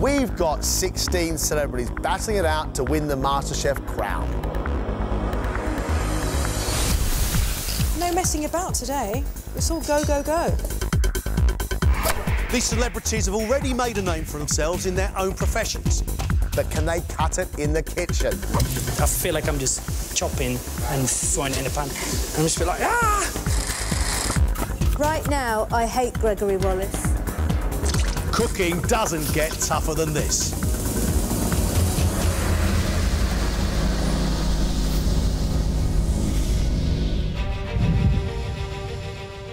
We've got 16 celebrities battling it out to win the MasterChef crown. No messing about today. It's all go, go, go. These celebrities have already made a name for themselves in their own professions. But can they cut it in the kitchen? I feel like I'm just chopping and throwing it in a pan. I'm just like, ah! Right now, I hate Gregory Wallace. Cooking doesn't get tougher than this.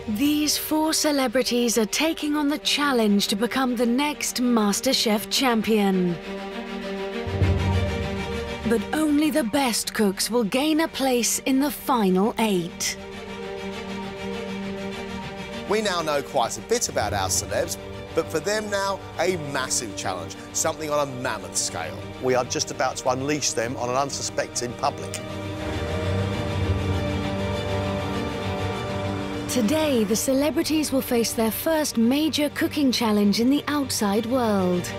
These 4 celebrities are taking on the challenge to become the next MasterChef champion. But only the best cooks will gain a place in the final 8. We now know quite a bit about our celebs, but for them now, a massive challenge, something on a mammoth scale. We are just about to unleash them on an unsuspecting public. Today, the celebrities will face their first major cooking challenge in the outside world.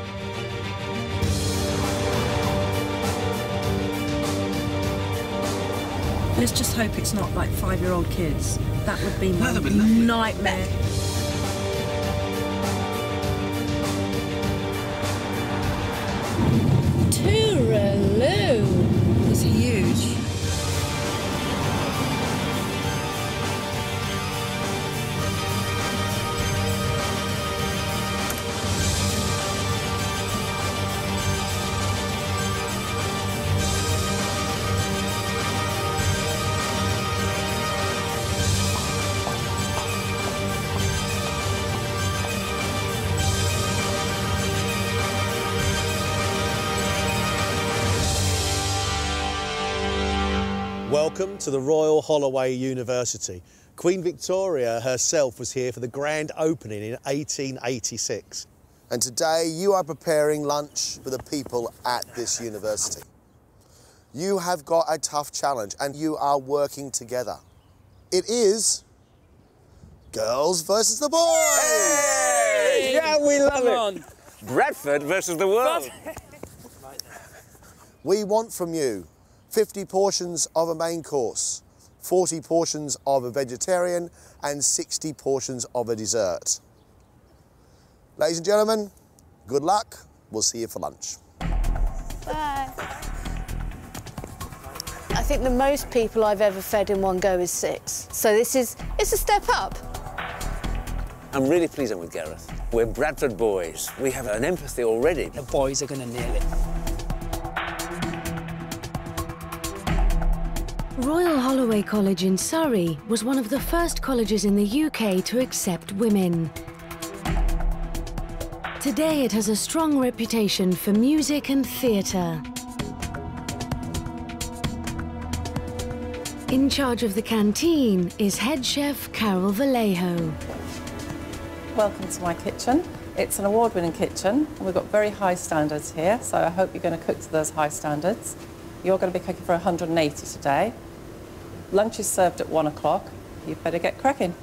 Let's just hope it's not like 5-year-old kids. That would be my nightmare. Tooraloo! It's huge. Welcome to the Royal Holloway University. Queen Victoria herself was here for the grand opening in 1886. And today you are preparing lunch for the people at this university. You have got a tough challenge and you are working together. It is girls versus the boys! Hey! Yeah, we love it. Bradford versus the world. We want from you 50 portions of a main course, 40 portions of a vegetarian, and 60 portions of a dessert. Ladies and gentlemen, good luck. We'll see you for lunch. Bye. I think the most people I've ever fed in one go is 6. So it's a step up. I'm really pleased I'm with Gareth. We're Bradford boys. We have an empathy already. The boys are going to nail it. Royal Holloway College in Surrey was one of the first colleges in the UK to accept women. Today it has a strong reputation for music and theatre. In charge of the canteen is head chef Carol Vallejo. Welcome to my kitchen. It's an award-winning kitchen and we've got very high standards here, so I hope you're going to cook to those high standards. You're going to be cooking for 180 today. Lunch is served at 1 o'clock. You better get cracking.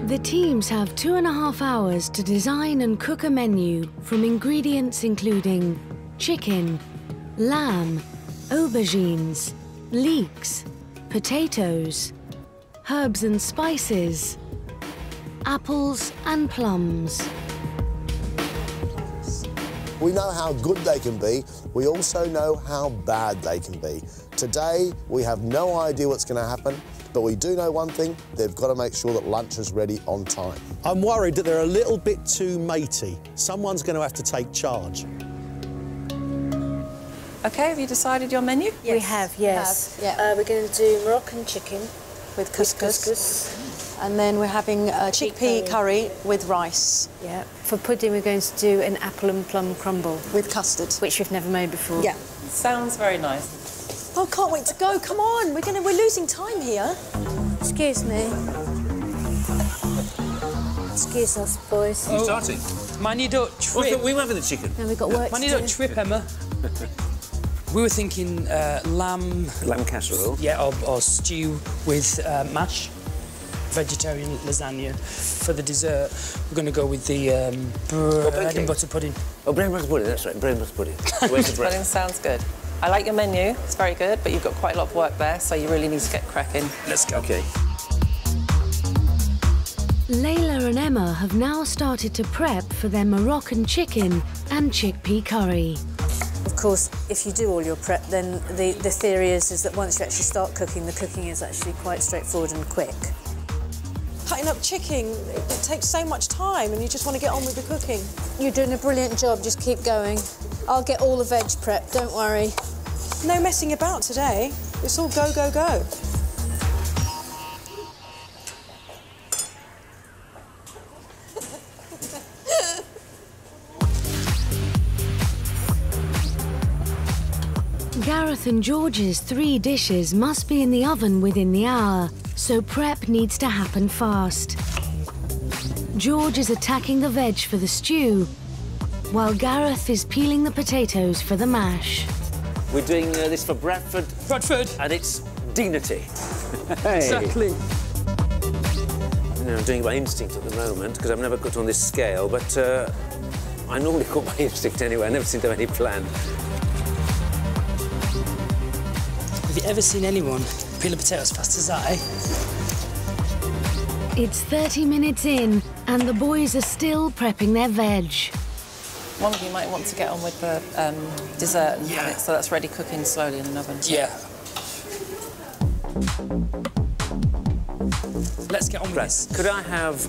The teams have 2.5 hours to design and cook a menu from ingredients including chicken, lamb, aubergines, leeks, potatoes, herbs and spices, apples and plums. We know how good they can be. We also know how bad they can be. Today, we have no idea what's going to happen, but we do know one thing. They've got to make sure that lunch is ready on time. I'm worried that they're a little bit too matey. Someone's going to have to take charge. OK, have you decided your menu? Yes. We have, yes. Yeah. We're going to do Moroccan chicken With couscous. And then we're having chickpea curry with rice. Yeah. For pudding, we're going to do an apple and plum crumble. With custard. Which we've never made before. Yeah. Sounds very nice. Oh, can't wait to go. Come on, we're losing time here. Excuse me. Excuse us, boys. Are you starting? Man, you don't trip. We were having the chicken. Now we've got work Man, to you do. don't trip, Emma. We were thinking lamb... Lamb casserole. Yeah, or stew with mash. vegetarian lasagna. For the dessert, we're going to go with the bread and butter pudding. Oh, bread and butter pudding, that's right, bread and butter pudding. Bread pudding sounds good. I like your menu, it's very good, but you've got quite a lot of work there, so you really need to get cracking. Let's go. OK. Layla and Emma have now started to prep for their Moroccan chicken and chickpea curry. Of course, if you do all your prep, then the theory is that once you actually start cooking, the cooking is actually quite straightforward and quick. Cutting up chicken, it takes so much time and you just want to get on with the cooking. You're doing a brilliant job, just keep going. I'll get all the veg prep, don't worry. No messing about today. It's all go, go, go. Gareth and George's 3 dishes must be in the oven within the hour, so prep needs to happen fast. George is attacking the veg for the stew, while Gareth is peeling the potatoes for the mash. We're doing this for Bradford. Bradford! And it's dignity. Hey. Exactly. You know, I'm doing it by instinct at the moment, because I've never cooked on this scale, but I normally cook by instinct anyway. I never seem to have any plan. Have you ever seen anyone peel a potato as fast as that, eh? It's 30 minutes in, and the boys are still prepping their veg. One of you might want to get on with the dessert and have it so that's ready cooking slowly in an oven. Yeah. Let's get on with this. Could I have...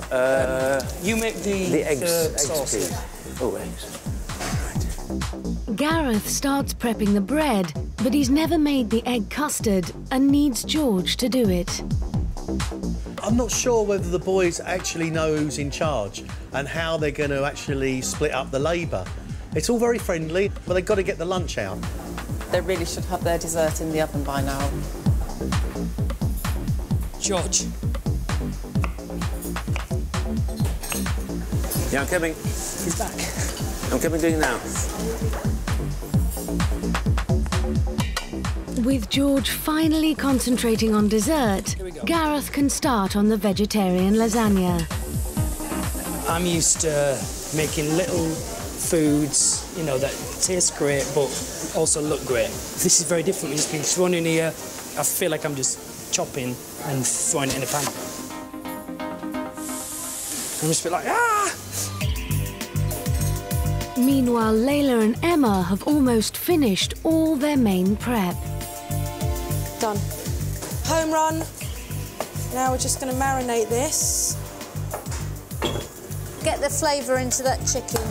you make the eggs, sauce. please. Oh, eggs. Gareth starts prepping the bread, but he's never made the egg custard and needs George to do it. I'm not sure whether the boys actually know who's in charge and how they're going to actually split up the labour. It's all very friendly, but they've got to get the lunch out. They really should have their dessert in the oven by now. George. Yeah, I'm coming. He's back. I'm coming, doing it now. With George finally concentrating on dessert, Gareth can start on the vegetarian lasagna. I'm used to making little foods, you know, that taste great but also look great. This is very different. It's been thrown in here. I feel like I'm just chopping and throwing it in a pan. I'm just a bit like, ah! Meanwhile, Layla and Emma have almost finished all their main prep. Done. Home run. Now we're just going to marinate this. Get the flavour into that chicken.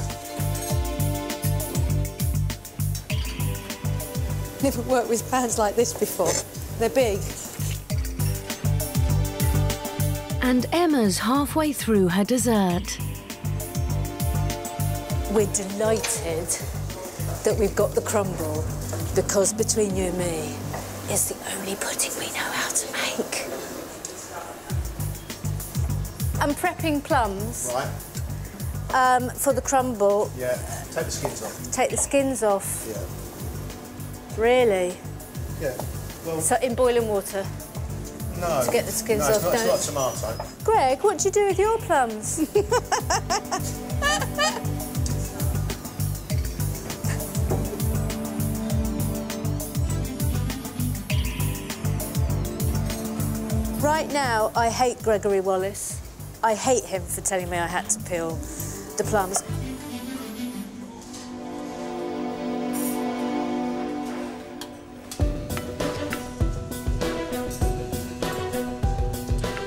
Never worked with pans like this before. They're big. And Emma's halfway through her dessert. We're delighted that we've got the crumble, because between you and me, it's the only pudding we know how to make. I'm prepping plums. Right. For the crumble. Yeah, take the skins off. Take the skins off. Yeah. Really? Yeah. Well, So in boiling water? no. To get the skins no, off, it's no. not tomato. Greg, what do you do with your plums? Right now, I hate Gregory Wallace. I hate him for telling me I had to peel the plums.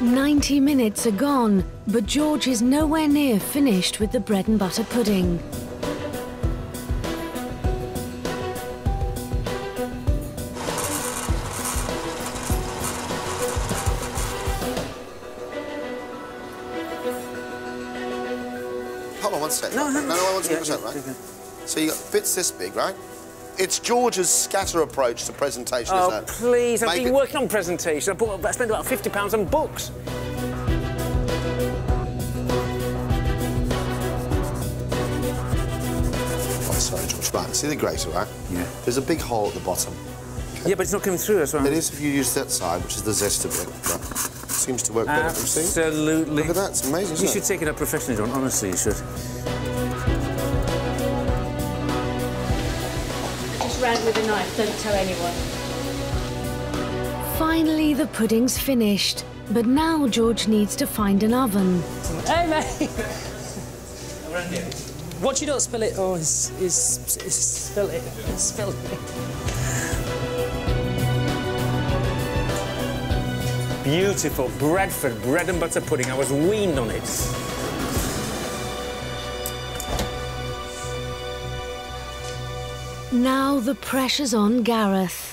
"90 minutes are gone, but George is nowhere near finished with the bread and butter pudding. Hold on one second. No, I want to right? So you got bits this big, right? It's George's scatter approach to presentation, isn't Oh, it? please, I've been working on presentation. I spent about £50 on books. Oh, sorry, George. Right, see the grater, right? Yeah. There's a big hole at the bottom. Yeah, but it's not coming through as well. It is if you use that side, which is the zesty bit. But seems to work better. Absolutely. Look at that, it's amazing. You should take it up professionally, John. Honestly, you should. Just round with a knife, don't tell anyone. Finally, the pudding's finished, but now George needs to find an oven. Hey, mate! Watch you don't spill it. Oh, it's spilled it. It's spilled it. Beautiful Bradford bread and butter pudding. I was weaned on it. Now the pressure's on Gareth.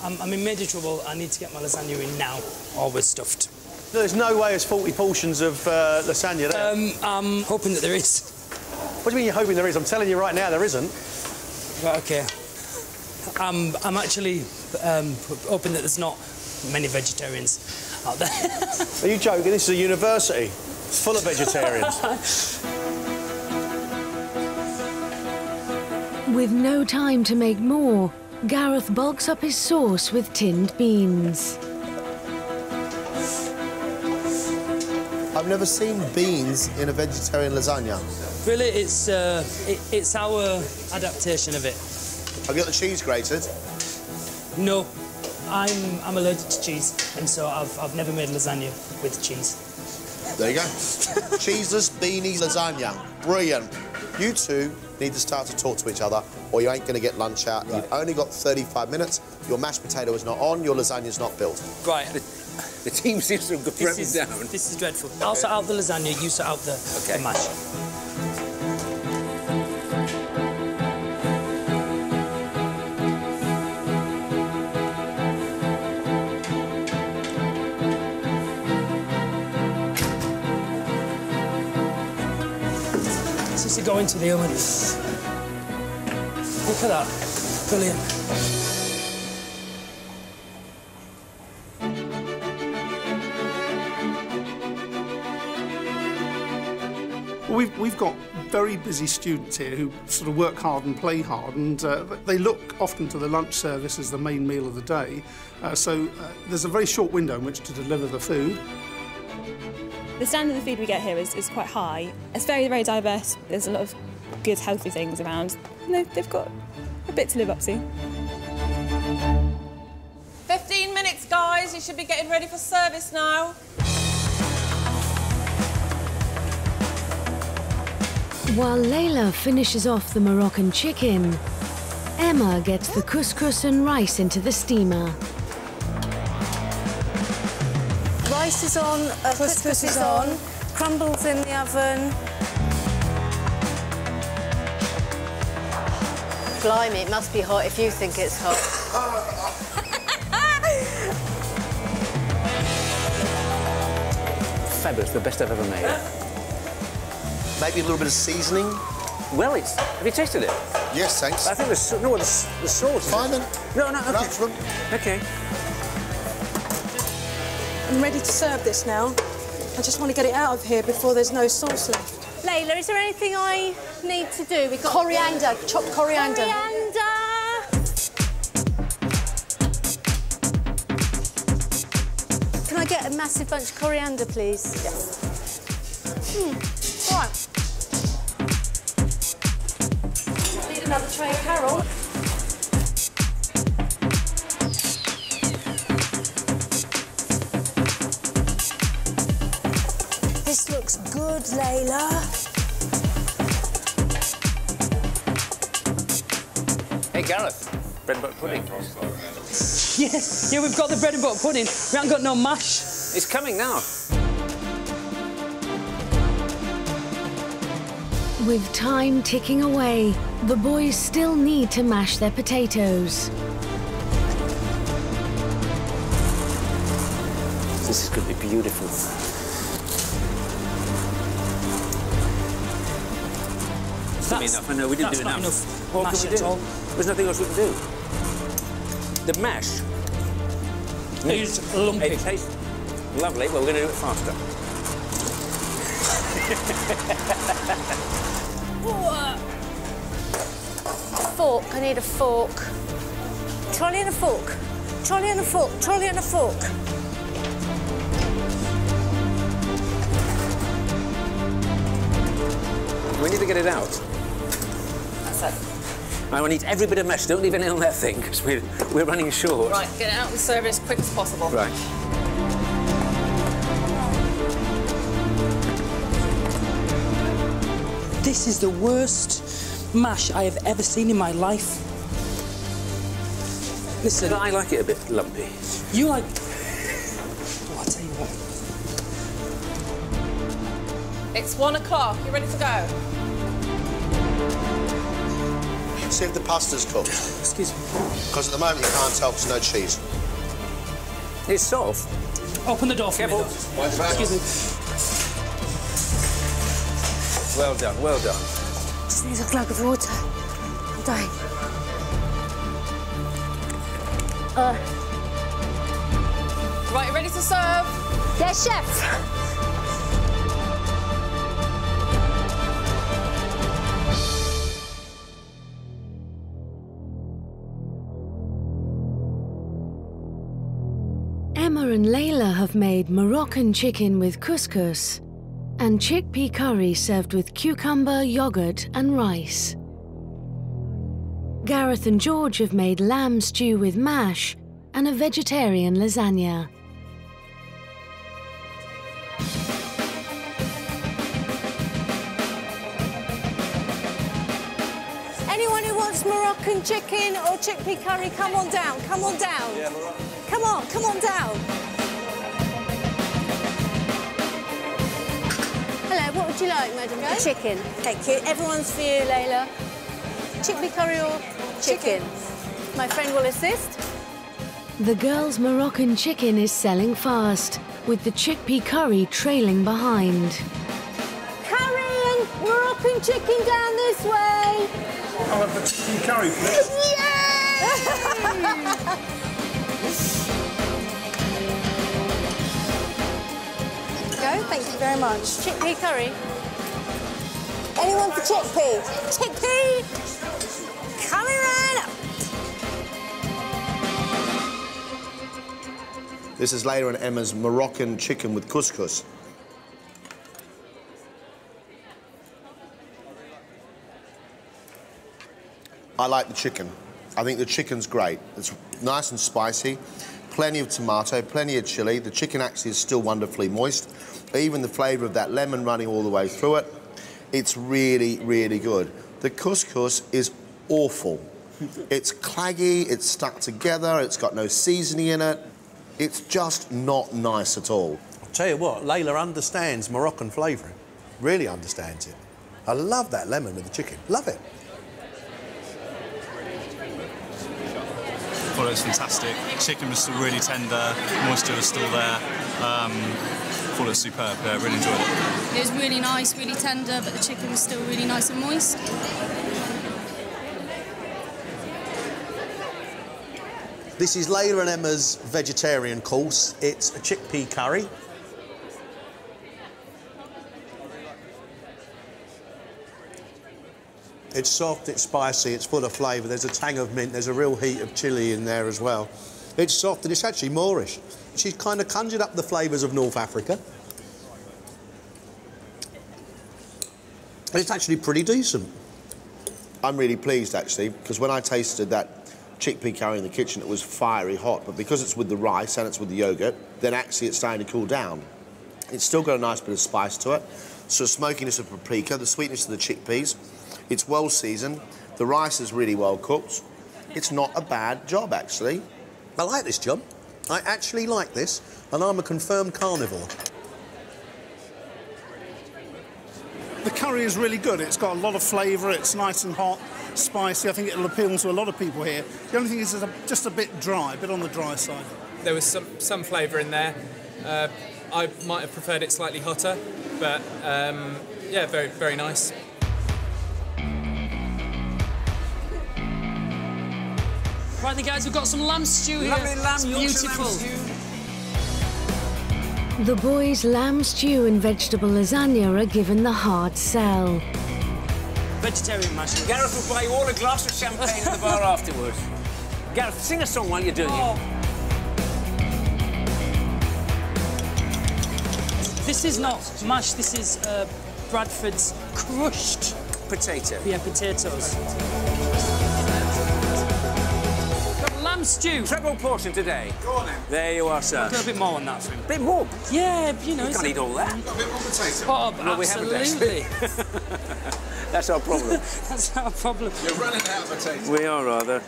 I'm in major trouble. I need to get my lasagna in now, always stuffed. There's no way there's 40 portions of lasagna there. I'm hoping that there is. What do you mean you're hoping there is? I'm telling you right now there isn't. Right, OK. I'm actually hoping that there's not many vegetarians out there. Are you joking? This is a university. It's full of vegetarians. With no time to make more, Gareth bulks up his sauce with tinned beans. I've never seen beans in a vegetarian lasagna. Really, it's our adaptation of it. Have you got the cheese grated? No, I'm allergic to cheese, and so I've never made lasagna with cheese. There you go. Cheeseless beanie lasagna. Brilliant. You two need to start to talk to each other, or you ain't going to get lunch out. Right. You've only got 35 minutes. Your mashed potato is not on. Your lasagna's not built. Right. The team seems to have got down. This is dreadful. I'll sort out the lasagna, you sort out the mash. This is to go into the oven. Look at that. Brilliant. We've got very busy students here who sort of work hard and play hard, and they look often to the lunch service as the main meal of the day. So there's a very short window in which to deliver the food. The standard of the food we get here is quite high. It's very, very diverse. There's a lot of good, healthy things around. And they've got a bit to live up to. 15 minutes, guys. You should be getting ready for service now. While Layla finishes off the Moroccan chicken, Emma gets the couscous and rice into the steamer. Rice is on, couscous is on, crumbles in the oven. Blimey, it must be hot if you think it's hot. Fabulous, the best I've ever made. Maybe a little bit of seasoning. Well, have you tasted it? Yes, thanks. I think the sauce. Fine then. No, okay. Okay. I'm ready to serve this now. I just want to get it out of here before there's no sauce left. Layla, is there anything I need to do? We've got Coriander, chopped coriander. Can I get a massive bunch of coriander, please? Yes. Right. Need another tray, Carol. This looks good, Layla. Hey, Gareth, bread and butter pudding. Yeah, we've got the bread and butter pudding. We haven't got no mash. It's coming now. With time ticking away, the boys still need to mash their potatoes. This is going to be beautiful. That's enough. I know we didn't do not enough. What Mash can we at do? all. There's nothing else we can do. The mash. It's lumpy. It tastes lovely. Well, we're going to do it faster. Fork, I need a fork. Trolley and a fork. Trolley and a fork. Trolley and a fork. We need to get it out. That's it. I need every bit of mesh. Don't leave any on that thing, because we're running short. Right, get it out and serve it as quick as possible. Right. This is the worst mash I have ever seen in my life. Listen. I like it a bit lumpy. You like... Oh, I'll tell you what. It's 1 o'clock. You ready to go? See if the pasta's cooked. Excuse me. Because at the moment you can't tell because no cheese. It's soft. Open the door for me. Excuse me. Well done, well done. Just need a glug of water. I'm dying. Right, you ready to serve? Yes, chef. Emma and Layla have made Moroccan chicken with couscous and chickpea curry served with cucumber, yogurt and rice. Gareth and George have made lamb stew with mash and a vegetarian lasagna. Anyone who wants Moroccan chicken or chickpea curry, come on down, come on down. Yeah, Moroccan. Come on down. Hello, what would you like, madam? Chicken. Thank you. Everyone's for you, Layla. Chickpea curry or chicken? My friend will assist. The girls' Moroccan chicken is selling fast, with the chickpea curry trailing behind. Curry and Moroccan chicken down this way. I'll have the chicken curry, please. Yay! Thank you very much. Chickpea curry. Anyone for chickpea? Chickpea! Coming right up. This is Layla and Emma's Moroccan chicken with couscous. I like the chicken. I think the chicken's great. It's nice and spicy, plenty of tomato, plenty of chilli. The chicken actually is still wonderfully moist. Even the flavour of that lemon running all the way through it. It's really, really good. The couscous is awful. It's claggy, it's stuck together, it's got no seasoning in it. It's just not nice at all. I'll tell you what, Layla understands Moroccan flavouring. Really understands it. I love that lemon with the chicken. Love it. I thought it was fantastic. Chicken was still really tender, moisture was still there. I thought it was superb. Yeah, really enjoyed it. It was really nice, really tender, but the chicken was still really nice and moist. This is Layla and Emma's vegetarian course. It's a chickpea curry. It's soft, it's spicy, it's full of flavour. There's a tang of mint, there's a real heat of chilli in there as well. It's soft and it's actually Moorish. She's kind of conjured up the flavours of North Africa. It's actually pretty decent. I'm really pleased, actually, because when I tasted that chickpea curry in the kitchen, it was fiery hot, but because it's with the rice and it's with the yoghurt, then actually it's starting to cool down. It's still got a nice bit of spice to it. So smokiness of paprika, the sweetness of the chickpeas. It's well seasoned. The rice is really well cooked. It's not a bad job, actually. I like this job. I actually like this, and I'm a confirmed carnivore. The curry is really good. It's got a lot of flavour. It's nice and hot, spicy. I think it'll appeal to a lot of people here. The only thing is it's just a bit dry, a bit on the dry side. There was some flavour in there. I might have preferred it slightly hotter, but yeah, very, very nice. Right then, guys, we've got some lamb stew here. Lovely lamb, it's beautiful. Lamb stew. The boys' lamb stew and vegetable lasagna are given the hard sell. Vegetarian mash. Gareth will buy you all a glass of champagne in the bar afterwards. Gareth, sing a song while you're doing it. This is not mash, this is Bradford's crushed... Potato. Yeah, potatoes. Got lamb stew. Treble portion today. Go on then. There you are, sir. I'll do a bit more on that for him. A bit more? Yeah, you know... You can't eat all that. Got a bit more potato. Oh, no, absolutely. That's our problem. That's our problem. You're running out of potato. We are, rather.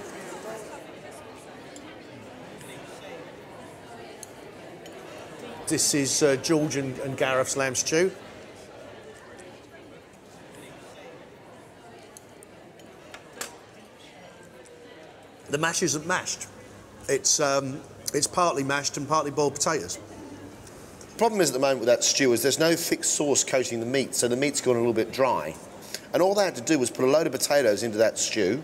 This is George and Gareth's lamb stew. The mash isn't mashed. It's partly mashed and partly boiled potatoes. The problem is at the moment with that stew is there's no thick sauce coating the meat, so the meat's gone a little bit dry. And all they had to do was put a load of potatoes into that stew.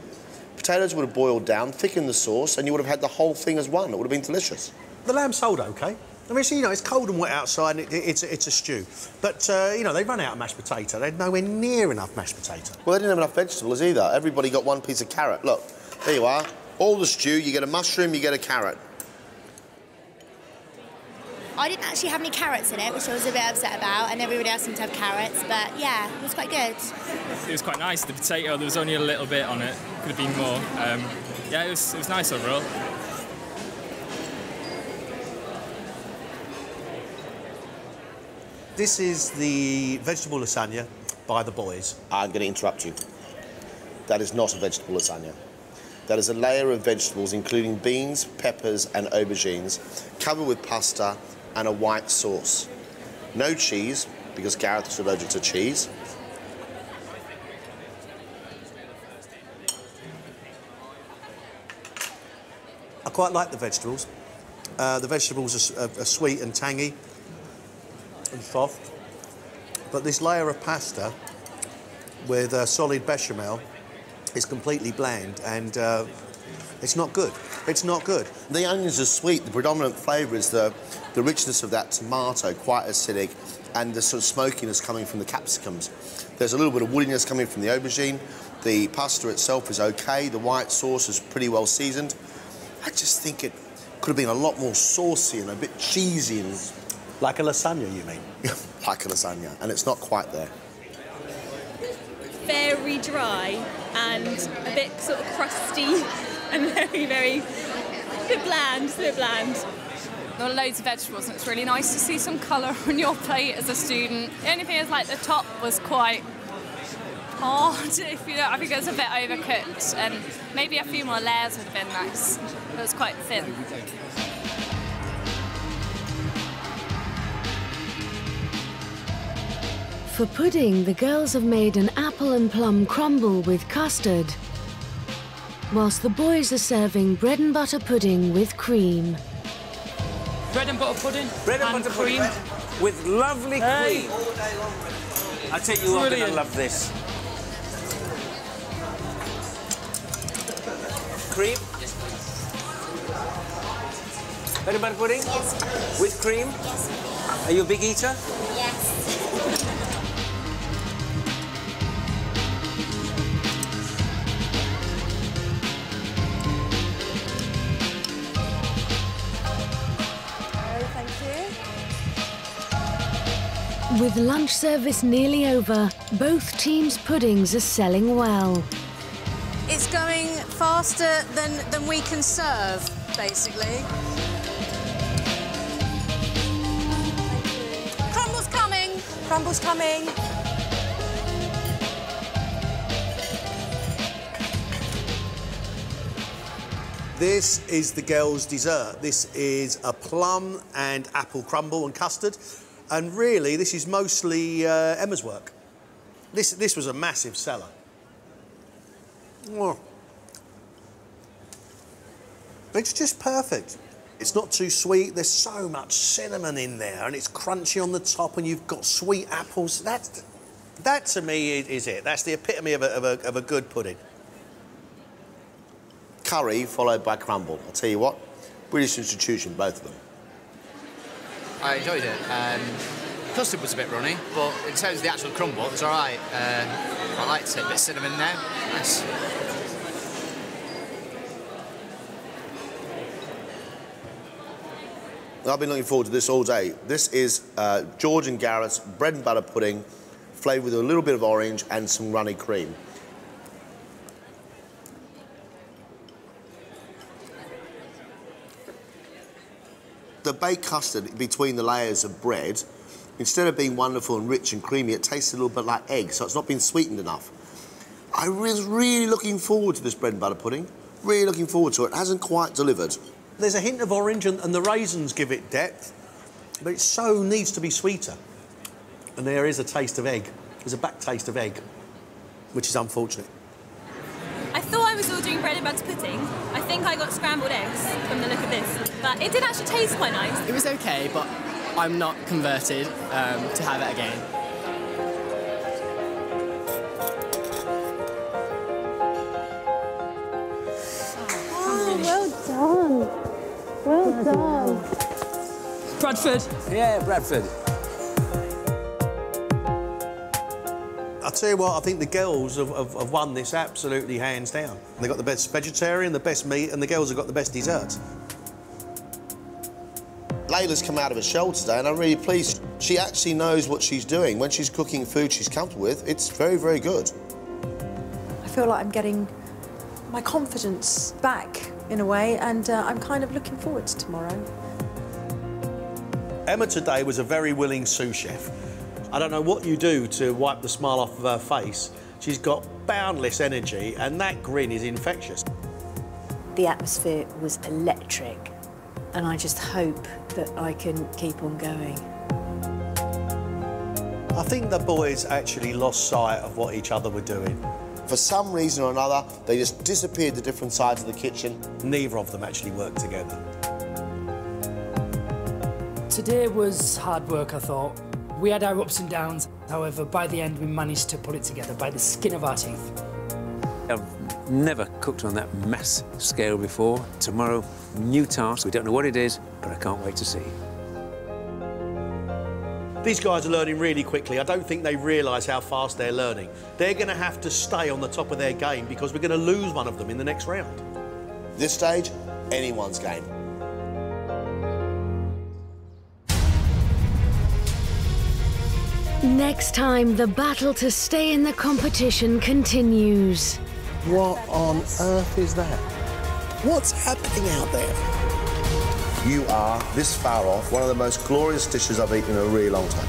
Potatoes would have boiled down, thickened the sauce, and you would have had the whole thing as one. It would have been delicious. The lamb sold OK. I mean, you know, it's cold and wet outside, and it's a stew. But, you know, they run out of mashed potato. They had nowhere near enough mashed potato. Well, they didn't have enough vegetables either. Everybody got one piece of carrot. Look, there you are. All the stew, you get a mushroom, you get a carrot. I didn't actually have any carrots in it, which I was a bit upset about, and everybody else seemed to have carrots, but yeah, it was quite good. It was quite nice. The potato, there was only a little bit on it. Could have been more. Yeah, it was nice overall. This is the vegetable lasagna by the boys. I'm going to interrupt you. That is not a vegetable lasagna. That is a layer of vegetables, including beans, peppers and aubergines, covered with pasta and a white sauce. No cheese, because Gareth is allergic to cheese. I quite like the vegetables. The vegetables are sweet and tangy and soft. But this layer of pasta with solid bechamel is completely bland and it's not good. It's not good. The onions are sweet. The predominant flavour is the richness of that tomato, quite acidic, and the sort of smokiness coming from the capsicums. There's a little bit of woodiness coming from the aubergine. The pasta itself is OK. The white sauce is pretty well seasoned. I just think it could have been a lot more saucy and a bit cheesy. And... Like a lasagna, you mean? Like a lasagna, and it's not quite there. Very dry and a bit sort of crusty and very a bit bland. There were loads of vegetables and it's really nice to see some colour on your plate as a student. The only thing is, like, the top was quite hard, if you know. I think it was a bit overcooked and maybe a few more layers would have been nice. It was quite thin. For pudding, the girls have made an apple and plum crumble with custard, whilst the boys are serving bread and butter pudding with cream. Bread and butter pudding. Bread and butter cream. Pudding with lovely cream. I tell you, I'm going to love this. Cream? Bread and butter pudding? Yes. With cream? Yes. Are you a big eater? Yes. With lunch service nearly over, both teams' puddings are selling well. It's going faster than we can serve, basically. Crumble's coming. Crumble's coming. This is the girls' dessert. This is a plum and apple crumble and custard. And really, this is mostly Emma's work. This was a massive seller. Oh. It's just perfect. It's not too sweet. There's so much cinnamon in there, and it's crunchy on the top, and you've got sweet apples. That to me is it. That's the epitome of a good pudding. Curry followed by crumble. I'll tell you what, British institution, both of them. I enjoyed it. Custard was a bit runny, but in terms of the actual crumble, it was all right. I liked it. A bit of cinnamon there. Nice. I've been looking forward to this all day. This is George and Garrett's bread and butter pudding, flavoured with a little bit of orange and some runny cream. The baked custard between the layers of bread, instead of being wonderful and rich and creamy, it tastes a little bit like egg, so it's not been sweetened enough. I was really looking forward to this bread and butter pudding. Really looking forward to it. It hasn't quite delivered. There's a hint of orange and the raisins give it depth, but it so needs to be sweeter. And there is a taste of egg. There's a back taste of egg, which is unfortunate. I thought I was ordering bread and butter pudding. I think I got scrambled eggs from the look of this, but it did actually taste quite nice. It was okay, but I'm not converted to have it again. Oh, well done. Well done. Bradford. Yeah, Bradford. I'll tell you what, I think the girls have won this absolutely hands down. They've got the best vegetarian, the best meat, and the girls have got the best desserts. Layla's come out of her shell today, and I'm really pleased. She actually knows what she's doing. When she's cooking food she's comfortable with, it's very, very good. I feel like I'm getting my confidence back in a way, and I'm kind of looking forward to tomorrow. Emma today was a very willing sous chef. I don't know what you do to wipe the smile off of her face. She's got boundless energy, and that grin is infectious. The atmosphere was electric, and I just hope that I can keep on going. I think the boys actually lost sight of what each other were doing. For some reason or another, they just disappeared to different sides of the kitchen. Neither of them actually worked together. Today was hard work, I thought. We had our ups and downs. However, by the end, we managed to put it together by the skin of our teeth. I've never cooked on that mass scale before. Tomorrow, new task. We don't know what it is, but I can't wait to see. These guys are learning really quickly. I don't think they realise how fast they're learning. They're going to have to stay on the top of their game because we're going to lose one of them in the next round. This stage, anyone's game. Next time, the battle to stay in the competition continues. What on earth is that? What's happening out there? You are, this far off, one of the most glorious dishes I've eaten in a really long time.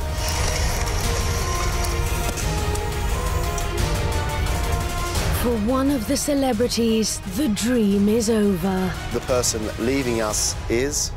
For one of the celebrities, the dream is over. The person leaving us is...